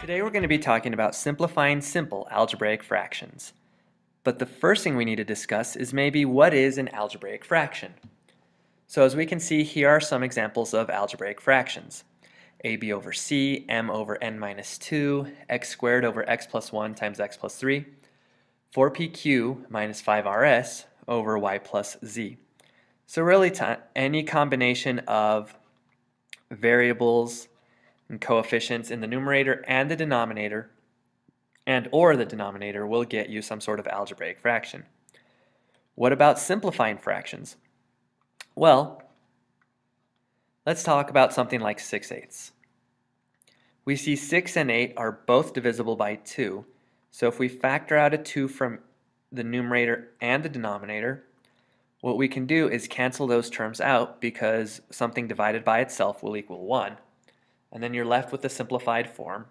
Today we're going to be talking about simplifying simple algebraic fractions. But the first thing we need to discuss is maybe what is an algebraic fraction. So as we can see, here are some examples of algebraic fractions. AB over C, M over n minus 2, x squared over x plus 1 times x plus 3, 4pq minus 5rs over y plus z. So really any combination of variables and coefficients in the numerator and the denominator or the denominator will get you some sort of algebraic fraction. What about simplifying fractions? Well, let's talk about something like 6/8. We see 6 and 8 are both divisible by 2, so if we factor out a 2 from the numerator and the denominator, what we can do is cancel those terms out because something divided by itself will equal 1. And then you're left with the simplified form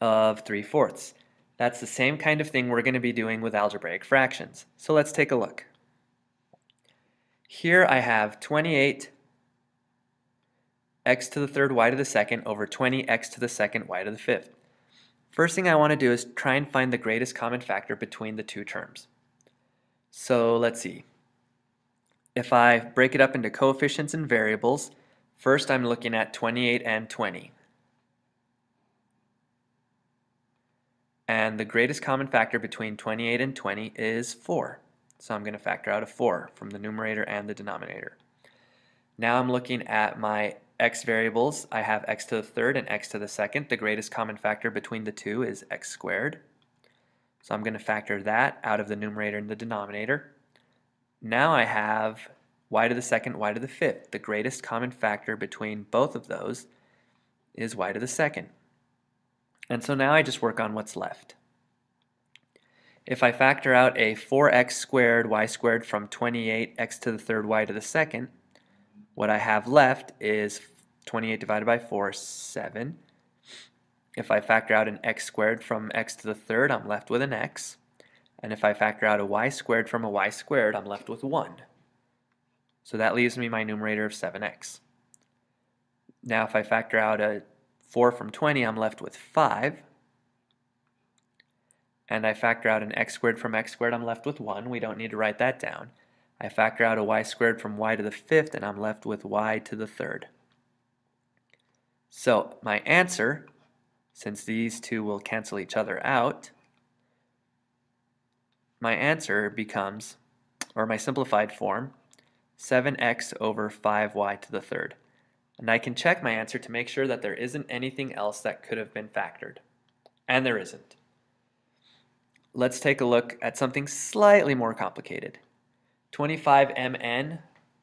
of 3/4. That's the same kind of thing we're going to be doing with algebraic fractions. So let's take a look. Here I have 28 x to the third y to the second over 20x to the second y to the fifth. First thing I want to do is try and find the greatest common factor between the two terms. So let's see. If I break it up into coefficients and variables, first I'm looking at 28 and 20. And the greatest common factor between 28 and 20 is 4. So I'm going to factor out a 4 from the numerator and the denominator. Now I'm looking at my x variables. I have x to the third and x to the second. The greatest common factor between the two is x squared. So I'm going to factor that out of the numerator and the denominator. Now I have y to the second, y to the fifth. The greatest common factor between both of those is y to the second. And so now I just work on what's left. If I factor out a 4x squared y squared from 28x to the third y to the second, what I have left is 28 divided by 4, 7. If I factor out an x squared from x to the third, I'm left with an x. And if I factor out a y squared from a y squared, I'm left with 1. So that leaves me my numerator of 7x. Now if I factor out a 4 from 20, I'm left with 5. And I factor out an x squared from x squared, I'm left with 1. We don't need to write that down. I factor out a y squared from y to the fifth, and I'm left with y to the third. So my answer, since these two will cancel each other out, my answer becomes, or my simplified form, 7x over 5y to the third. And I can check my answer to make sure that there isn't anything else that could have been factored. And there isn't. Let's take a look at something slightly more complicated. 25mn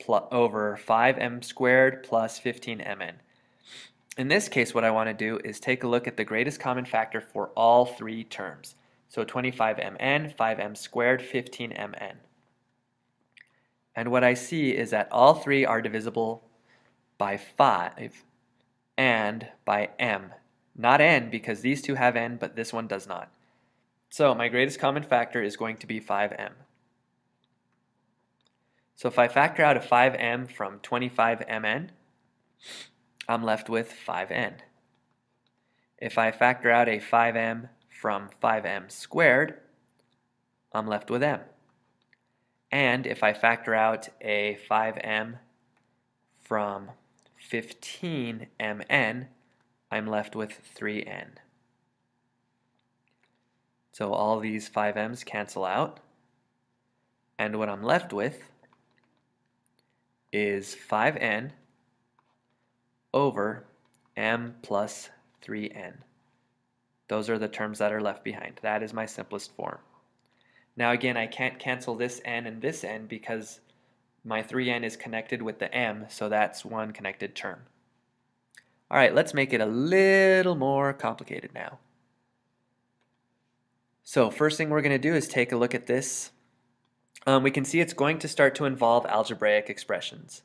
over 5m squared plus 15mn. In this case, what I want to do is take a look at the greatest common factor for all three terms. So 25mn, 5m squared, 15mn. And what I see is that all three are divisible by 5 and by m. Not n, because these two have n, but this one does not. So my greatest common factor is going to be 5m. So if I factor out a 5m from 25mn, I'm left with 5n. If I factor out a 5m from 5m squared, I'm left with m. And if I factor out a 5m from 15mn, I'm left with 3n. So all these 5m's cancel out, and what I'm left with is 5n over m plus 3n. Those are the terms that are left behind. That is my simplest form. Now again, I can't cancel this n and this n because my 3n is connected with the m, so that's one connected term. All right, let's make it a little more complicated now. So first thing we're going to do is take a look at this. We can see it's going to start to involve algebraic expressions.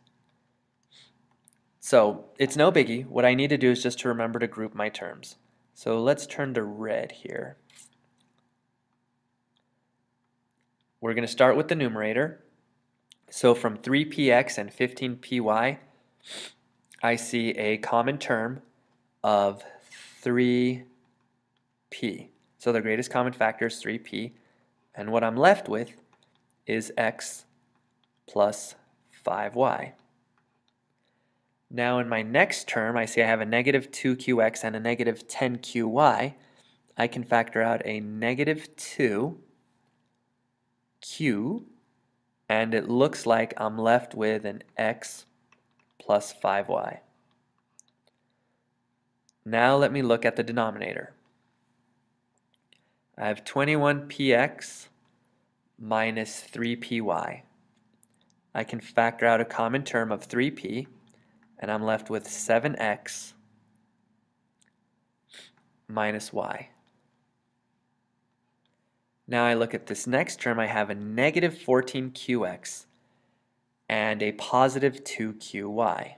So it's no biggie. What I need to do is just to remember to group my terms. So let's turn to red here. We're going to start with the numerator. So from 3px and 15py, I see a common term of 3p. So the greatest common factor is 3p, and what I'm left with is x plus 5y. Now in my next term, I see I have a negative 2qx and a negative 10qy. I can factor out a negative 2q, and it looks like I'm left with an x plus 5y. Now let me look at the denominator. I have 21px minus 3py. I can factor out a common term of 3p, and I'm left with 7x minus y. Now I look at this next term, I have a negative 14qx and a positive 2qy.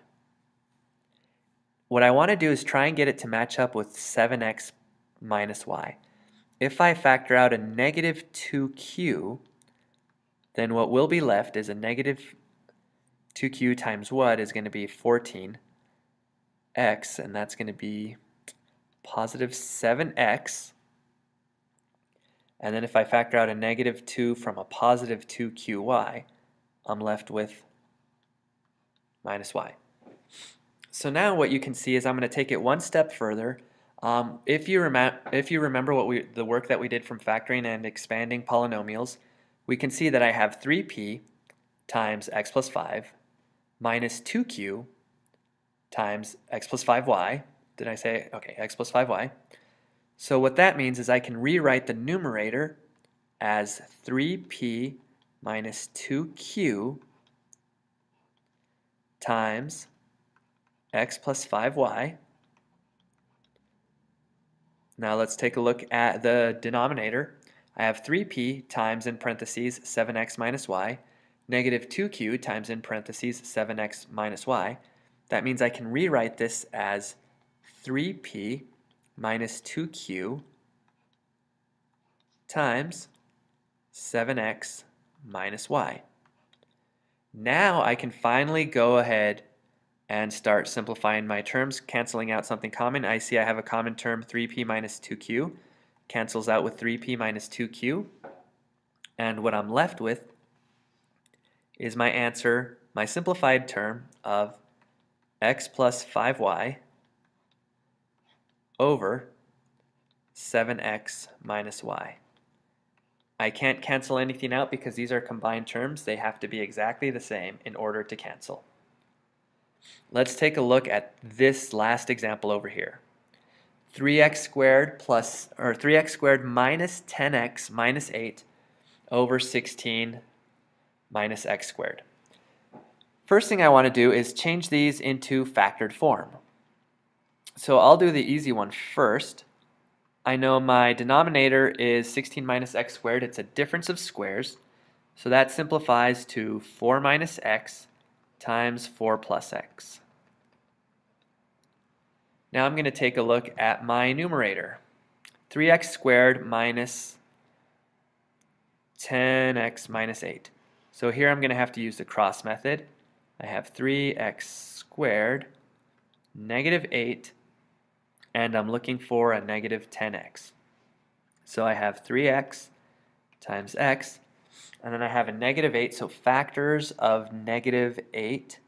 What I want to do is try and get it to match up with 7x minus y. If I factor out a negative 2q, then what will be left is a negative 2q times what is going to be 14x, and that's going to be positive 7x. And then if I factor out a negative 2 from a positive 2qy, I'm left with minus y. So now what you can see is I'm going to take it one step further. If you remember the work that we did from factoring and expanding polynomials, we can see that I have 3p times x plus 5 minus 2q times x plus 5y. Did I say, okay, x plus 5y. So what that means is I can rewrite the numerator as 3p minus 2q times x plus 5y. Now let's take a look at the denominator. I have 3p times in parentheses 7x minus y, negative 2q times in parentheses 7x minus y. That means I can rewrite this as 3p minus 2q times 7x minus y. Now I can finally go ahead and start simplifying my terms, canceling out something common. I see I have a common term, 3p minus 2q, cancels out with 3p minus 2q, and what I'm left with is my answer, my simplified term of x plus 5y over 7x minus y. I can't cancel anything out because these are combined terms. They have to be exactly the same in order to cancel. Let's take a look at this last example over here. 3x squared minus 10x minus 8 over 16 minus x squared. First thing I want to do is change these into factored form. So I'll do the easy one first. I know my denominator is 16 minus x squared. It's a difference of squares. So that simplifies to 4 minus x times 4 plus x. Now I'm going to take a look at my numerator. 3x squared minus 10x minus 8. So here I'm going to have to use the cross method. I have 3x squared, negative 8, and I'm looking for a negative 10x. So I have 3x times x, and then I have a negative 8, so factors of negative 8,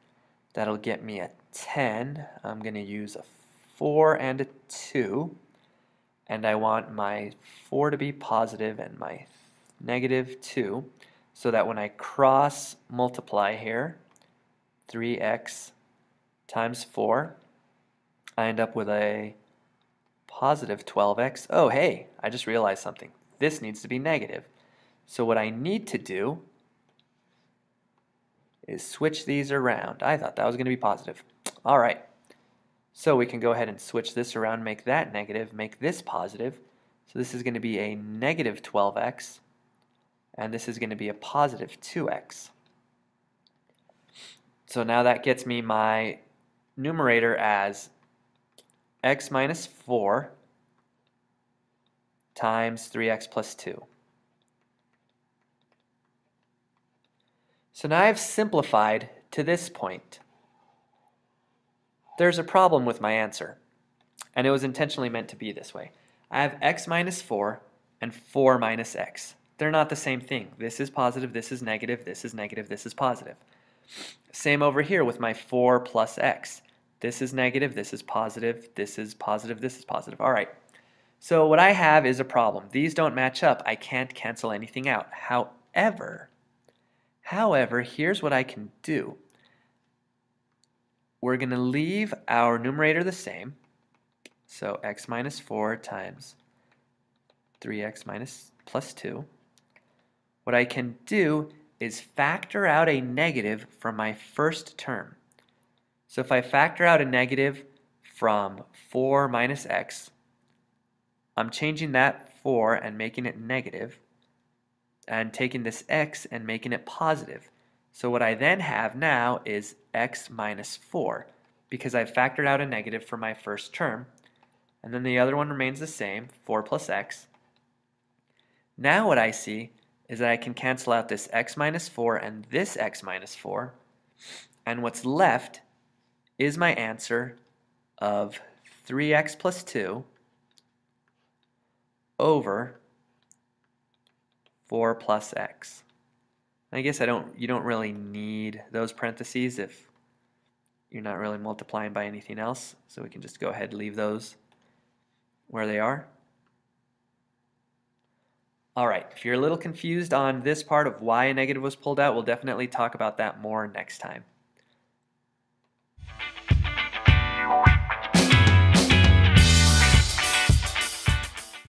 that'll get me a 10. I'm going to use a 4 and a 2, and I want my 4 to be positive and my negative 2, so that when I cross multiply here, 3x times 4, I end up with a positive 12x. Oh, hey, I just realized something. This needs to be negative. So what I need to do is switch these around. I thought that was going to be positive. All right. So we can go ahead and switch this around, make that negative, make this positive. So this is going to be a negative 12x, and this is going to be a positive 2x. So now that gets me my numerator as x minus 4 times 3x plus 2. So now I've simplified to this point. there's a problem with my answer, and it was intentionally meant to be this way. I have x minus 4 and 4 minus x. They're not the same thing. This is positive, this is negative, this is negative, this is positive. Same over here with my 4 plus x. This is negative, this is positive, this is positive, this is positive. All right. So what I have is a problem. These don't match up. I can't cancel anything out. However, here's what I can do. We're going to leave our numerator the same. So x minus 4 times 3x minus plus 2. What I can do is factor out a negative from my first term. So if I factor out a negative from 4 minus x, I'm changing that 4 and making it negative, and taking this x and making it positive. So what I then have now is x minus 4, because I've factored out a negative for my first term, and then the other one remains the same, 4 plus x. Now what I see is that I can cancel out this x minus 4 and this x minus 4, and what's left is my answer of 3x plus 2 over 4 plus x. I guess you don't really need those parentheses if you're not really multiplying by anything else, so we can just go ahead and leave those where they are. All right, if you're a little confused on this part of why a negative was pulled out, we'll definitely talk about that more next time.